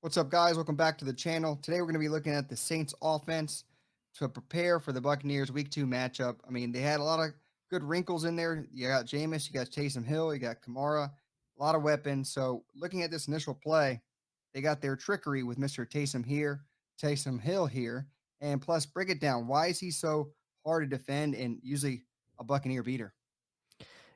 What's up, guys? Welcome back to the channel. Today, we're going to be looking at the Saints offense to prepare for the Buccaneers Week 2 matchup. I mean, they had a lot of good wrinkles in there. You got Jameis, you got Taysom Hill, you got Kamara, a lot of weapons. So, looking at this initial play, they got their trickery with Mr. Taysom here, Taysom Hill here, and plus, break it down. Why is he so hard to defend and usually a Buccaneer beater?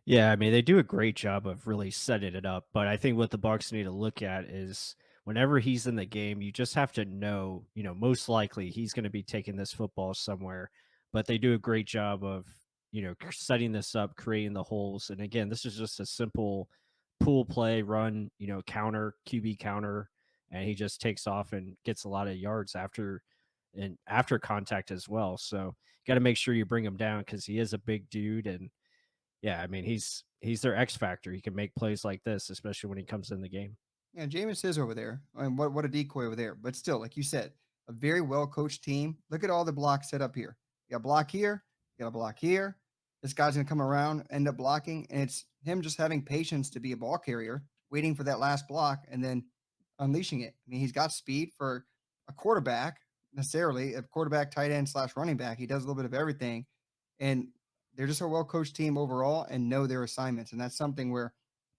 Yeah, I mean, they do a great job of really setting it up, but I think what the Bucks need to look at is whenever he's in the game, you just have to know, most likely he's going to be taking this football somewhere. But they do a great job of, setting this up, creating the holes. And again, this is just a simple pool play, run, counter, QB counter, and he just takes off and gets a lot of yards after contact as well. So, got to make sure you bring him down because he is a big dude. And yeah, I mean, he's their X factor. He can make plays like this, especially when he comes in the game. Yeah, Jameis is over there, and what a decoy over there. But still, like you said, a very well coached team. Look at all the blocks set up here. You got a block here, you got a block here. This guy's gonna come around, end up blocking, and it's him just having patience to be a ball carrier, waiting for that last block, and then unleashing it. I mean, he's got speed for a quarterback, necessarily a quarterback, tight end slash running back. He does a little bit of everything, and they're just a well coached team overall and know their assignments, and that's something where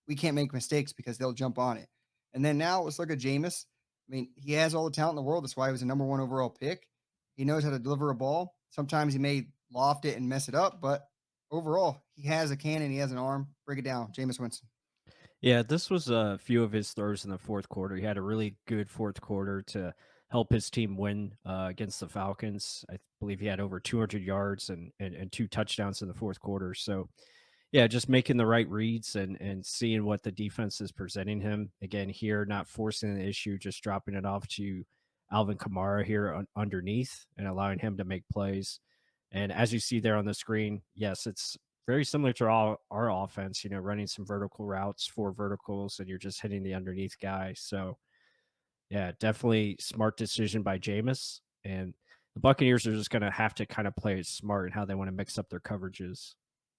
we can't make mistakes because they'll jump on it. And then now let's look at Jameis. I mean, he has all the talent in the world. That's why he was a number one overall pick. He knows how to deliver a ball. Sometimes he may loft it and mess it up, but overall, he has a cannon. He has an arm. Break it down. Jameis Winston. Yeah, this was a few of his throws in the fourth quarter. He had a really good fourth quarter to help his team win against the Falcons. I believe he had over 200 yards and two touchdowns in the fourth quarter. So, yeah, just making the right reads and seeing what the defense is presenting him. Again, here, not forcing the issue, just dropping it off to Alvin Kamara here underneath and allowing him to make plays. And as you see there on the screen, yes, it's very similar to our offense, running some vertical routes, four verticals, and you're just hitting the underneath guy. So, yeah, definitely smart decision by Jameis. And the Buccaneers are just going to have to kind of play it smart and how they want to mix up their coverages.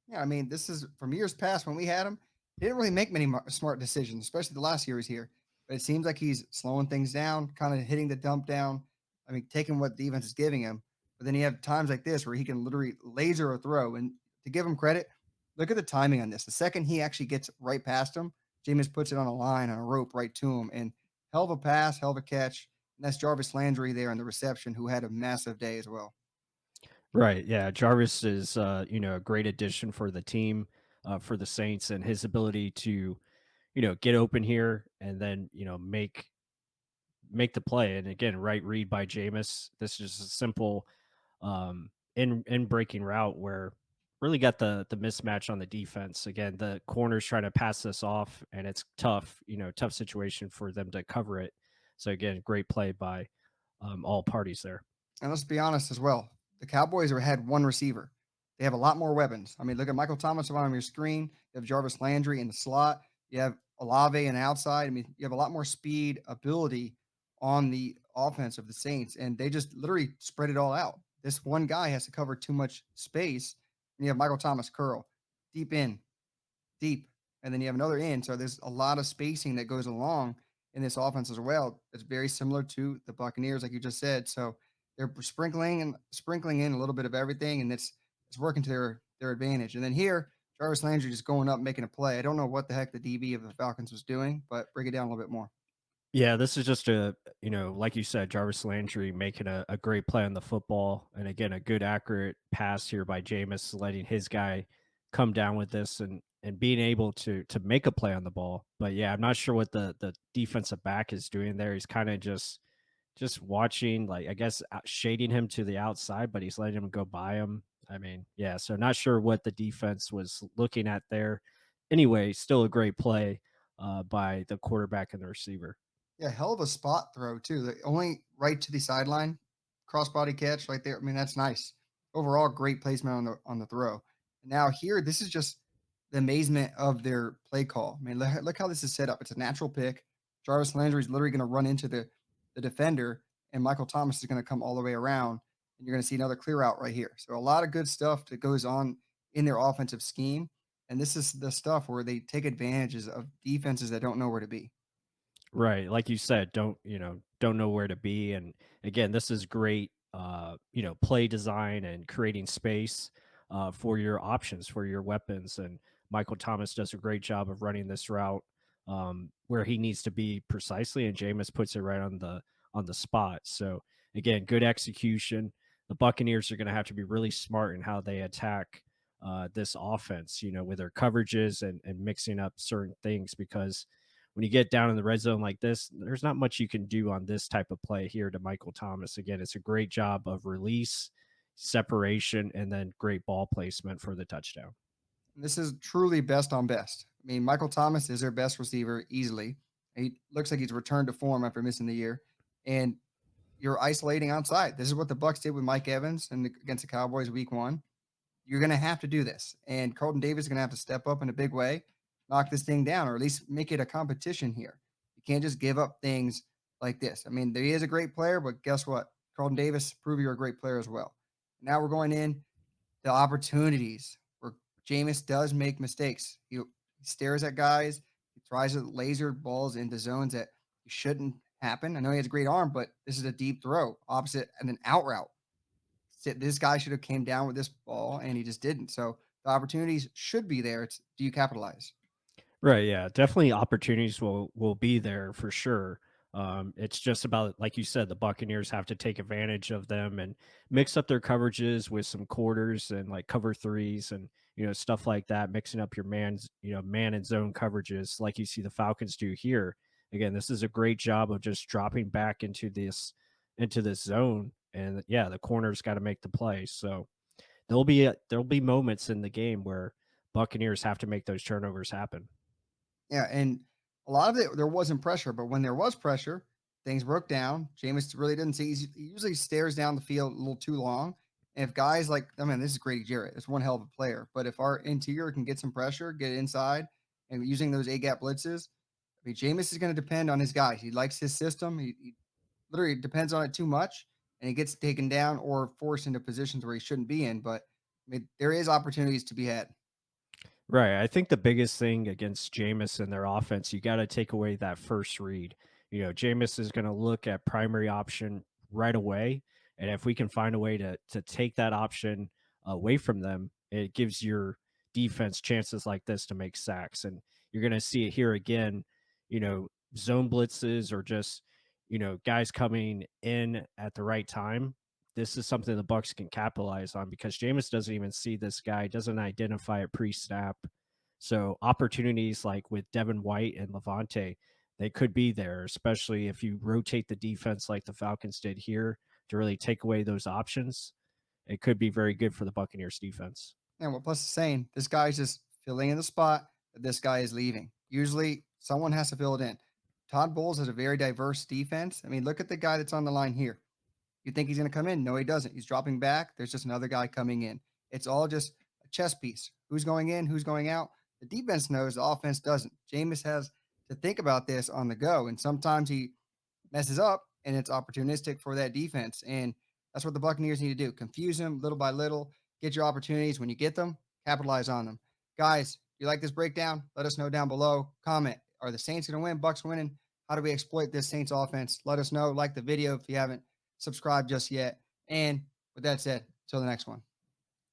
Yeah, I mean, this is from years past when we had him. He didn't really make many smart decisions, especially the last year he's here. But it seems like he's slowing things down, kind of hitting the dump down. I mean, taking what the defense is giving him. But then you have times like this where he can literally laser a throw. And to give him credit, look at the timing on this. The second he actually gets right past him, Jameis puts it on a line, on a rope right to him. And hell of a pass, hell of a catch. And that's Jarvis Landry there in the reception, who had a massive day as well. Right. Yeah. Jarvis is, a great addition for the team, for the Saints, and his ability to, get open here and then, make the play. And again, right read by Jameis. This is a simple in breaking route where really got the mismatch on the defense. Again, the corners trying to pass this off, and it's tough, tough situation for them to cover it. So again, great play by all parties there. And let's be honest as well. The Cowboys had one receiver. They have a lot more weapons. I mean, look at Michael Thomas on your screen. You have Jarvis Landry in the slot. You have Olave in the outside. I mean, you have a lot more speed, ability on the offense of the Saints, and they just literally spread it all out. This one guy has to cover too much space. And you have Michael Thomas curl deep in, deep, and then you have another in. So there's a lot of spacing that goes along in this offense as well. It's very similar to the Buccaneers, like you just said. So they're sprinkling in a little bit of everything, and it's working to their advantage. And then here, Jarvis Landry just going up making a play. I don't know what the heck the DB of the Falcons was doing, but break it down a little bit more. Yeah, this is just like you said, Jarvis Landry making a great play on the football. And again, a good accurate pass here by Jameis, letting his guy come down with this and being able to make a play on the ball. But yeah, I'm not sure what the defensive back is doing there. He's kind of just watching, like, I guess, shading him to the outside, but he's letting him go by him. I mean, yeah, so not sure what the defense was looking at there. Anyway, still a great play by the quarterback and the receiver. Yeah, hell of a spot throw too. Only right to the sideline, crossbody catch right there. I mean, that's nice. Overall, great placement on the throw. And now here, this is just the amazement of their play call. I mean, look how this is set up. It's a natural pick. Jarvis Landry is literally going to run into the defender, and Michael Thomas is going to come all the way around, and you're going to see another clear out right here. So a lot of good stuff that goes on in their offensive scheme. And this is the stuff where they take advantages of defenses that don't know where to be. Right, like you said, don't know where to be, and again, this is great, play design and creating space, for your options, for your weapons, and Michael Thomas does a great job of running this route, where he needs to be precisely, and Jameis puts it right on the spot, so, again, good execution. The Buccaneers are gonna have to be really smart in how they attack, this offense, with their coverages and mixing up certain things because when you get down in the red zone like this, there's not much you can do on this type of play here to Michael Thomas. Again, it's a great job of release, separation, and then great ball placement for the touchdown. This is truly best on best. I mean, Michael Thomas is their best receiver easily. He looks like he's returned to form after missing the year, and you're isolating outside. This is what the Bucs did with Mike Evans and against the Cowboys week 1. You're going to have to do this, and Carlton Davis is going to have to step up in a big way, knock this thing down, or at least make it a competition here. You can't just give up things like this. I mean, he is a great player, but guess what? Carlton Davis, prove you're a great player as well. Now we're going in the opportunities where Jameis does make mistakes. He stares at guys, he tries to laser balls into zones that shouldn't happen. I know he has a great arm, but this is a deep throw, opposite and an out route. This guy should have came down with this ball, and he just didn't. So the opportunities should be there. It's do you capitalize? Right, yeah, definitely opportunities will be there for sure. It's just about like you said, the Buccaneers have to take advantage of them and mix up their coverages with some quarters and like cover threes and stuff like that, mixing up your man and zone coverages like you see the Falcons do here. Again, this is a great job of just dropping back into this zone, and yeah, the corner's got to make the play. So there'll be moments in the game where Buccaneers have to make those turnovers happen. Yeah, and a lot of it there wasn't pressure, but when there was pressure, things broke down. Jameis really didn't see. He usually stares down the field a little too long. And if guys like, I mean, this is Grady Jarrett. It's one hell of a player. But if our interior can get some pressure, get inside, and using those A gap blitzes, I mean, Jameis is going to depend on his guys. He likes his system. He literally depends on it too much, and he gets taken down or forced into positions where he shouldn't be in. But I mean, there is opportunities to be had. Right. I think the biggest thing against Jameis and their offense, you got to take away that first read. Jameis is going to look at primary option right away, and if we can find a way to take that option away from them, it gives your defense chances like this to make sacks. And you're going to see it here again. Zone blitzes or just guys coming in at the right time. This is something the Bucs can capitalize on because Jameis doesn't even see this guy, doesn't identify it pre-snap. So opportunities like with Devin White and Levante, they could be there, especially if you rotate the defense like the Falcons did here to really take away those options. It could be very good for the Buccaneers defense. And what Plus is saying, this guy's just filling in the spot that this guy is leaving. Usually someone has to fill it in. Todd Bowles has a very diverse defense. I mean, look at the guy that's on the line here. You think he's going to come in? No, he doesn't. He's dropping back. There's just another guy coming in. It's all just a chess piece. Who's going in? Who's going out? The defense knows, the offense doesn't. Jameis has to think about this on the go. And sometimes he messes up and it's opportunistic for that defense. And that's what the Buccaneers need to do. Confuse them little by little, get your opportunities. When you get them, capitalize on them. Guys, you like this breakdown? Let us know down below. Comment. Are the Saints going to win? Bucs winning? How do we exploit this Saints offense? Let us know. Like the video if you haven't subscribed just yet. And with that said, till the next one.